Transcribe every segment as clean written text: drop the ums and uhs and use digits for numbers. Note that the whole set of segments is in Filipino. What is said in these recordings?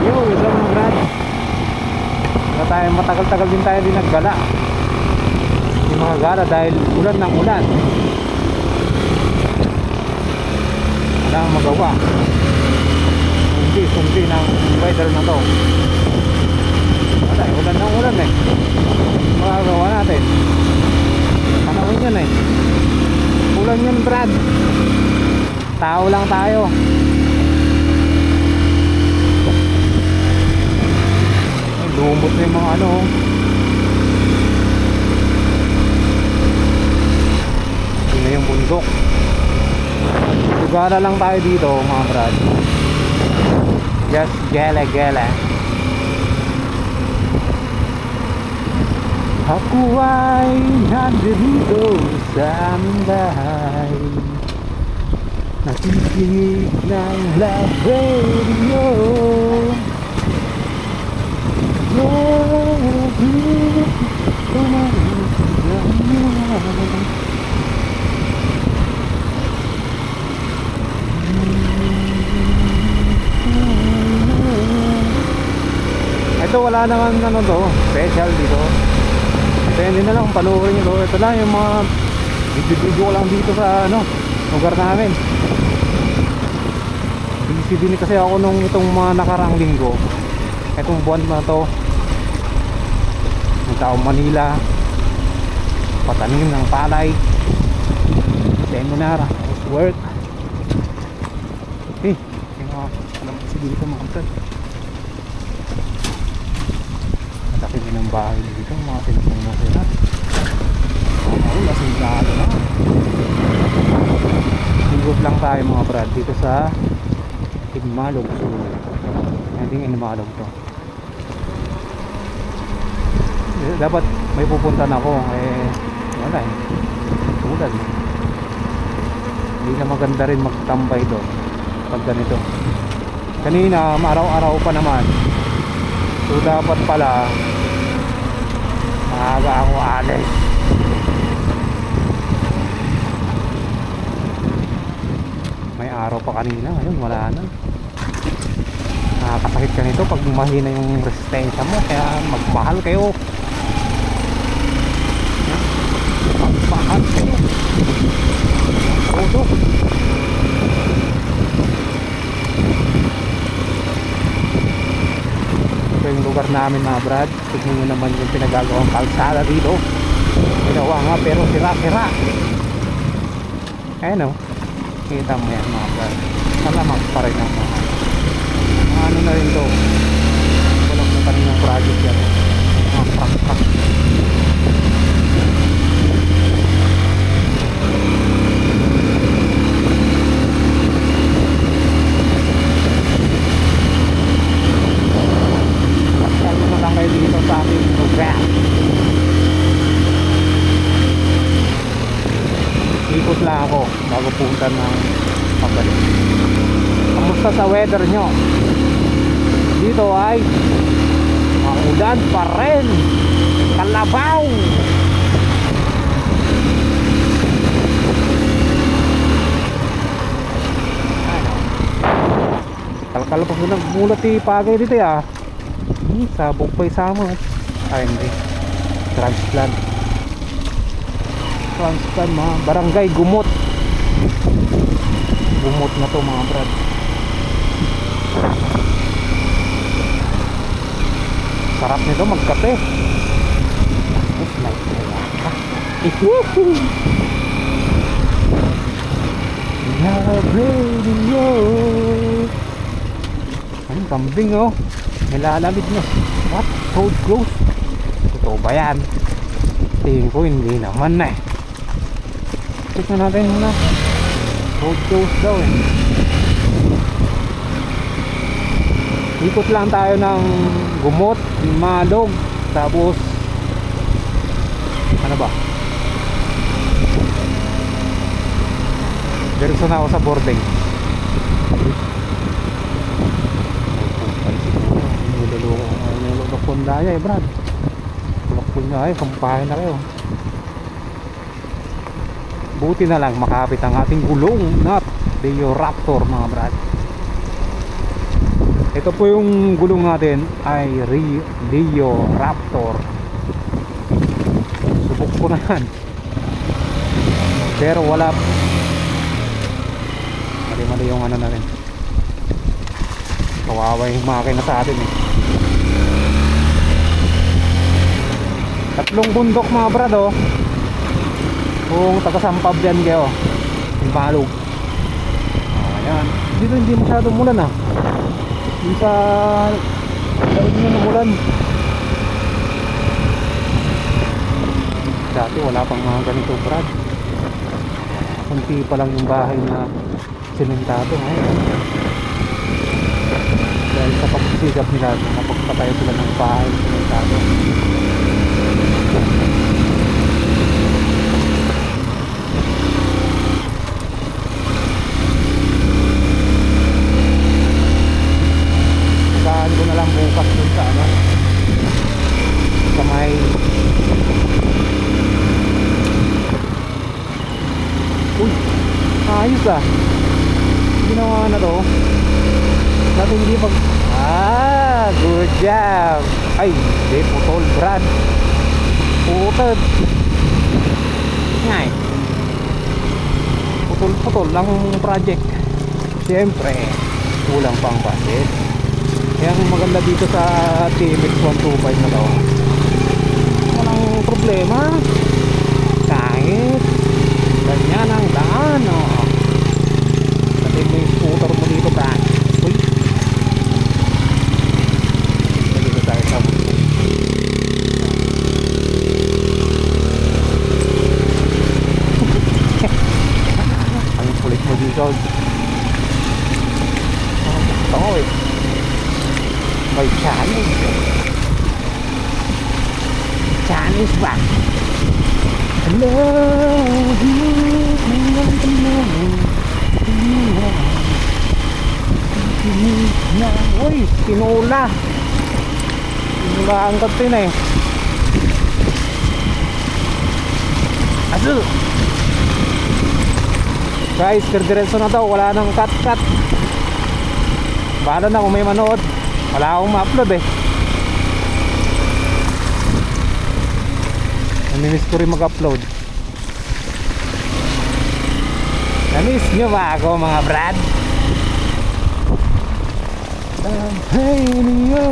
Yo, what's up mga brad? Wala tayo, matagal-tagal din tayo din naggala. Hindi makagala dahil ulan ng ulan. Wala ang magawa. Sundi ng weather na to. Wala, ulan ng ulan eh. Magagawa natin. Panahon yan eh. Ulan yan brad. Tao lang tayo. Ay, lumot na yung mga ano. Hindi na yung bundok. Lugara lang tayo dito mga brad. Just gala-gala. Ako ay nandito sa aming bahay, nakikinig ng Love Radio. Ito wala naman ano to, special dito. Depende na lang kung panoorin nyo. Ito lang yung mga video ko lang dito sa ano, lugar namin. Busy din kasi ako nung itong mga nakaraang linggo. Itong buwan na to, ng taong Manila, patanim ng palay, seminar, work. Eh, alam kasi dito mga kapatid. Malaki din ang bahay dito, mga tinapong na sila. Lasing na ano na. Higop lang tayo mga brad dito sa Inmalog. Hindi nga Inmalog to. Dapat may pupuntan ako eh, wala eh, tulad hindi na maganda rin magtambay doon pag ganito. Kanina araw-araw pa naman, so dapat pala maaga ako alis. May araw pa kanina, ngayon wala na. Nakakasakit ka nito pag mahina yung resistensya mo, kaya magmahal kayo. Magmahal kayo. Odo. Ito yung lugar namin mga brad. Tignan nyo naman yung pinagagawang kalsada dito. Ginawa nga pero sira-sira. Ayan o. Kita mo yan mga brad. Malamang pa rin ang mga ano na rin to. Walang na kanilang project yan. Mga prak-prak. Masyado na lang kayo dito sa aking program. Ikot lang ako bago punta ng pabalik. Kamusta sa weather nyo? Dito ay maulan pa rin. Kalabaw. Kalkal pa po nagmulat pagay dito ya. Sabog pa isama. Ay hindi, transplant mga barangay Gumot. Gumot na to mga brad. Sarap nito magkape. It's like Love Radio. Ayun, kambing oh. Nilalamig na. What? Road close? Totoo ba yan? Tingin ko hindi naman na eh. Tignan natin muna. Road close daw eh. Ikot lang tayo ng Gumot, Malog, tapos ano ba? Diretso na ako sa boarding. Nilulok po na eh brad. Nilulok po na eh, kampahin na kayo. Buti na lang makapit ang ating gulong na Deoraptor mga brad. Ito po yung gulong natin ay Rio Raptor. Subok ko na yan. Pero wala. Mali yung ano na rin. Kawawa yung makina sa atin eh. Tatlong bundok mga brad oh. Kung taga-Sampab yan kayo. Yung Balog. Ayan. Dito hindi masyadong mulan ah. Yung sa daon nyo ng ulan. Dati wala pang mga ganito brad. Kunti pa lang yung bahay na sementado ngayon. Dahil sa pagsisigap nila, napagpatayo sila ng bahay sementado. Saan ko na lang bukas dun sa ano, sa may uy, ayos ah. Ginawa na to. Dati hindi pag good job. Ay, hindi putol brad. Putol. Ngay. Putol lang project. Siyempre, kulang pang budget. Kaya ang maganda dito sa TMX 125 na to, walang problema. Kahit ganyan ang daan oh. Dati mo yung scooter mo dito brad. Uy, dito tayo sa ang kulit mo dito. Ito eh, may challenge ba? I love you. Uy, tinula ang kantin eh. Aso guys, diretso na daw, wala nang cut. Bahala na kung may manood. Wala akong ma-upload eh. Namimiss ko rin mag-upload. Namiss nyo ba ako mga brad? Hey niyo.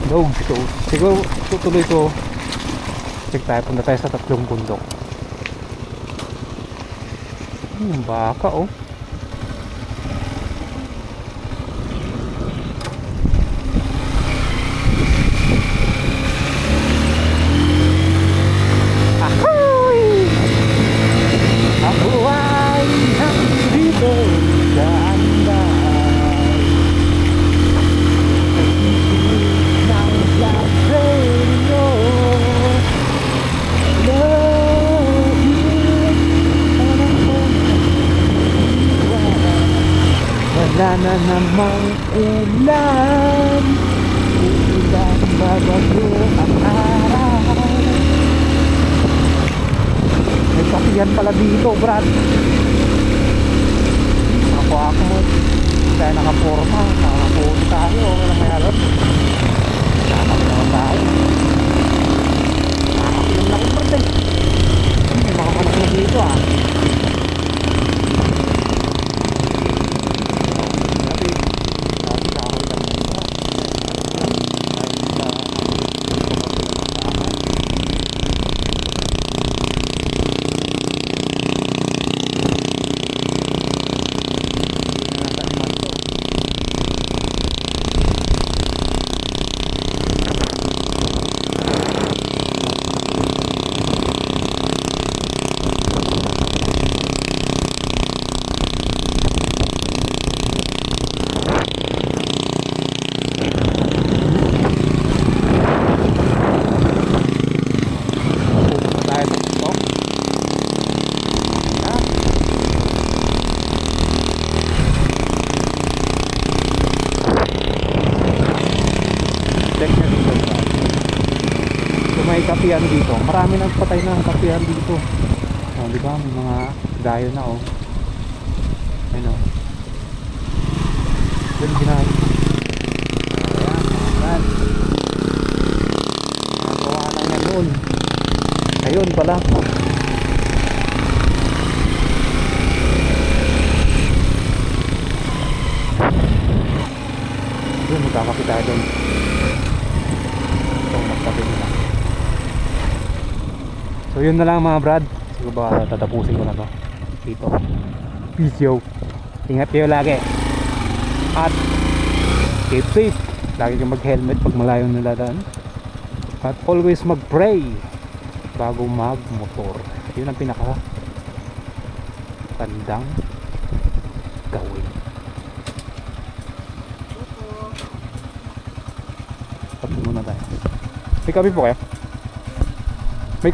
Dog to. Siguro tutuloy ko. Check tayo, punta tayo sa tatlong bundok. Baka oh. Wala na namang ulan, ulan babago ang araw. May kapihan pala dito brad. Ako mo tayo nakaporma, nakaputi tayo, wala may alam. Nakapihan tayo. Nakapihan lang brad eh. May mga panak na dito ah. May kapihan dito. Marami nang patay na ang kapihan dito. Oh, di ba? May mga dayo na oh. Ayun oh. Diyan ginay. Ayun pala. Yun, magkakapi tayo doon. So, magkapi nila. So, yun na lang mga brad. Siguro ba tatapusin ko na to dito. Peace yo. Ingat kayo lagi. At keep safe. Lagi kang mag-helmet pag malayong niladaan. At always mag-pray bago mag-motor. Yun ang pinaka tandang gawin. Tapos muna tayo. May kape po kayo?